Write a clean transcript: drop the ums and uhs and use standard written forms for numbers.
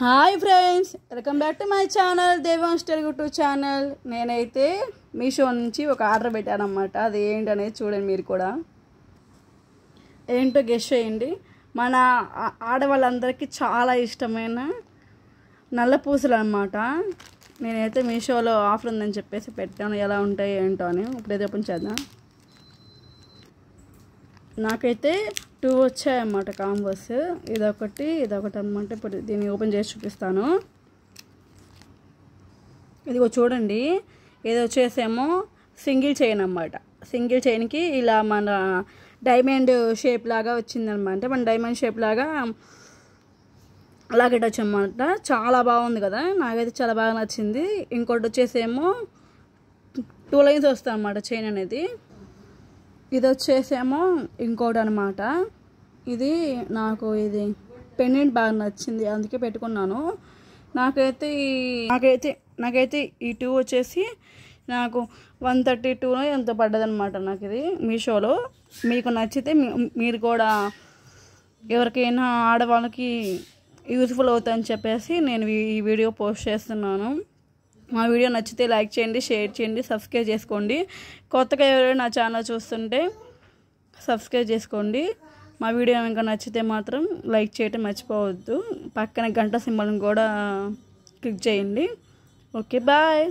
Hi friends, welcome back to my channel Devansh Telugu 2 channel. నేనైతే మీషో నుంచి ఒక ఆర్డర్ పెట్టానన్నమాట. అది ఏంటనేది చూడండి, మీరు కూడా ఏంటో గెస్ చేయండి. మన ఆడవాళ్ళందరికీ చాలా ఇష్టమైన నల్ల పూసలు అన్నమాట. నేనైతే మీషోలో ఆఫర్ ఉందని చెప్పేసి పెట్టాను. ఎలా ఉంటాయి ఏంటో అని ఇప్పుడైతే ఓపెన్ చేద్దాం. నాకైతే 2 వచ్చాయన్నమాట కాంబోస్. ఇదొకటి అనమాట. ఇప్పుడు దీన్ని ఓపెన్ చేసి చూపిస్తాను. ఇదిగో చూడండి, ఇది వచ్చేసేమో సింగిల్ చైన్ అన్నమాట. సింగిల్ చైన్కి ఇలా మన డైమండ్ షేప్ లాగా వచ్చిందనమాట. మన డైమండ్ షేప్ లాగా లాగెట్టచ్చు అన్నమాట. చాలా బాగుంది కదా, నాకైతే చాలా బాగా నచ్చింది. ఇంకోటి వచ్చేసేమో 2 లైన్స్ వస్తాయి అన్నమాట చైన్ అనేది. ఇది వచ్చేసేమో ఇంకోటి అనమాట. ఇది ఇది పెండెంట్ బాగా నచ్చింది, అందుకే పెట్టుకున్నాను. నాకైతే ఈ 2 వచ్చేసి నాకు 132 ఎంత పడ్డదనమాట నాకు ఇది మీషోలో. మీకు నచ్చితే మీరు కూడా ఎవరికైనా ఆడవాళ్ళకి యూజ్ఫుల్ అవుతుందని చెప్పేసి నేను ఈ వీడియో పోస్ట్ చేస్తున్నాను. మా వీడియో నచ్చితే లైక్ చేయండి, షేర్ చేయండి, సబ్స్క్రైబ్ చేసుకోండి. కొత్తగా ఎవరైనా నా ఛానల్ చూస్తుంటే సబ్స్క్రైబ్ చేసుకోండి. మా వీడియో ఇంకా నచ్చితే మాత్రం లైక్ చేయటం మర్చిపోవద్దు. పక్కన గంట సింబల్ని కూడా క్లిక్ చేయండి. Okay, bye.